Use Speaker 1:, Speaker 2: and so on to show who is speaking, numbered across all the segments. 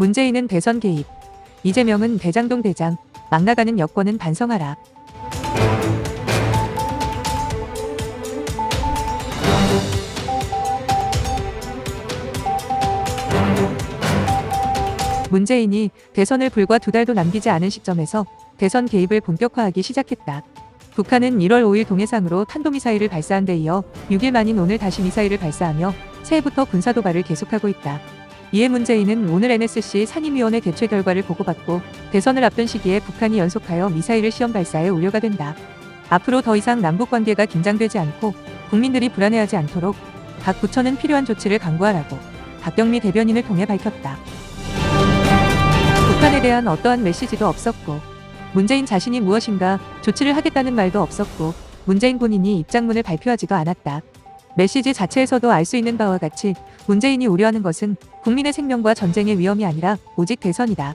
Speaker 1: 문재인은 대선 개입, 이재명은 대장동 대장, 막 나가는 여권은 반성하라. 문재인이 대선을 불과 2달도 남기지 않은 시점에서 대선 개입을 본격화하기 시작했다. 북한은 1월 5일 동해상으로 탄도미사일을 발사한 데 이어 6일 만인 오늘 다시 미사일을 발사하며 새해부터 군사도발을 계속하고 있다. 이에 문재인은 오늘 NSC 상임위원회 개최 결과를 보고받고 대선을 앞둔 시기에 북한이 연속하여 미사일을 시험 발사해 우려가 된다. 앞으로 더 이상 남북관계가 긴장되지 않고 국민들이 불안해하지 않도록 각 부처는 필요한 조치를 강구하라고 박경미 대변인을 통해 밝혔다. 북한에 대한 어떠한 메시지도 없었고 문재인 자신이 무엇인가 조치를 하겠다는 말도 없었고 문재인 본인이 입장문을 발표하지도 않았다. 메시지 자체에서도 알 수 있는 바와 같이 문재인이 우려하는 것은 국민의 생명과 전쟁의 위험이 아니라 오직 대선이다.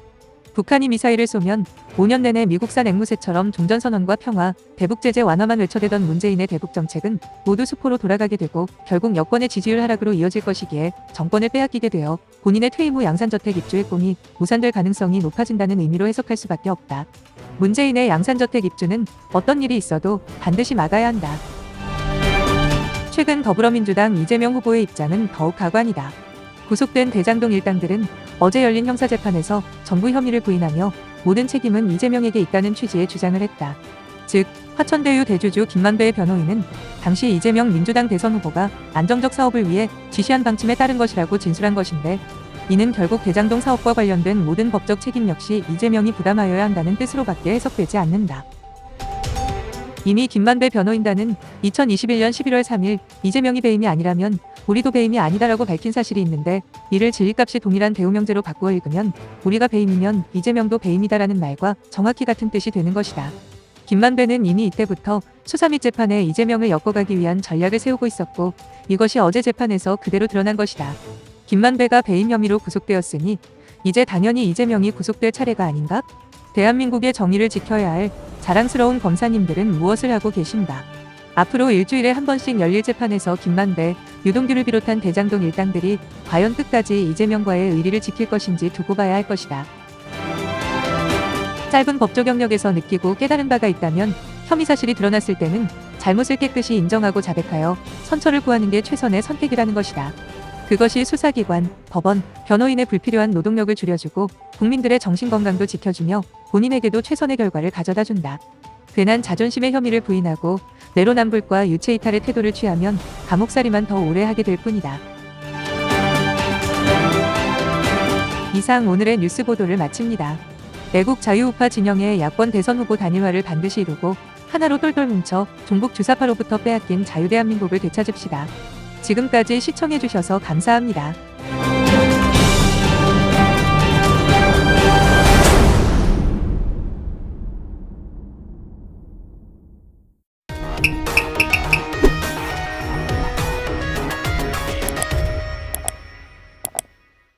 Speaker 1: 북한이 미사일을 쏘면 5년 내내 미국산 앵무새처럼 종전선언과 평화, 대북제재 완화만 외쳐대던 문재인의 대북 정책은 모두 수포로 돌아가게 되고 결국 여권의 지지율 하락으로 이어질 것이기에 정권을 빼앗기게 되어 본인의 퇴임 후 양산저택 입주의 꿈이 무산될 가능성이 높아진다는 의미로 해석할 수밖에 없다. 문재인의 양산저택 입주는 어떤 일이 있어도 반드시 막아야 한다. 최근 더불어민주당 이재명 후보의 입장은 더욱 가관이다. 구속된 대장동 일당들은 어제 열린 형사재판에서 전부 혐의를 부인하며 모든 책임은 이재명에게 있다는 취지의 주장을 했다. 즉, 화천대유 대주주 김만배의 변호인은 당시 이재명 민주당 대선 후보가 안정적 사업을 위해 지시한 방침에 따른 것이라고 진술한 것인데 이는 결국 대장동 사업과 관련된 모든 법적 책임 역시 이재명이 부담하여야 한다는 뜻으로밖에 해석되지 않는다. 이미 김만배 변호인단은 2021년 11월 3일 이재명이 배임이 아니라면 우리도 배임이 아니다라고 밝힌 사실이 있는데 이를 진리값이 동일한 대우명제로 바꾸어 읽으면 우리가 배임이면 이재명도 배임이다라는 말과 정확히 같은 뜻이 되는 것이다. 김만배는 이미 이때부터 수사 및 재판에 이재명을 엮어가기 위한 전략을 세우고 있었고 이것이 어제 재판에서 그대로 드러난 것이다. 김만배가 배임 혐의로 구속되었으니 이제 당연히 이재명이 구속될 차례가 아닌가? 대한민국의 정의를 지켜야 할 자랑스러운 검사님들은 무엇을 하고 계신가? 앞으로 일주일에 한 번씩 열릴 재판에서 김만배, 유동규를 비롯한 대장동 일당들이 과연 끝까지 이재명과의 의리를 지킬 것인지 두고 봐야 할 것이다. 짧은 법조 경력에서 느끼고 깨달은 바가 있다면 혐의 사실이 드러났을 때는 잘못을 깨끗이 인정하고 자백하여 선처를 구하는 게 최선의 선택이라는 것이다. 그것이 수사기관, 법원, 변호인의 불필요한 노동력을 줄여주고 국민들의 정신건강도 지켜주며 본인에게도 최선의 결과를 가져다준다. 괜한 자존심의 혐의를 부인하고 내로남불과 유체이탈의 태도를 취하면 감옥살이만 더 오래 하게 될 뿐이다. 이상 오늘의 뉴스 보도를 마칩니다. 애국 자유우파 진영의 야권 대선 후보 단일화를 반드시 이루고 하나로 똘똘 뭉쳐 종북 주사파로부터 빼앗긴 자유대한민국을 되찾읍시다. 지금까지 시청해주셔서 감사합니다.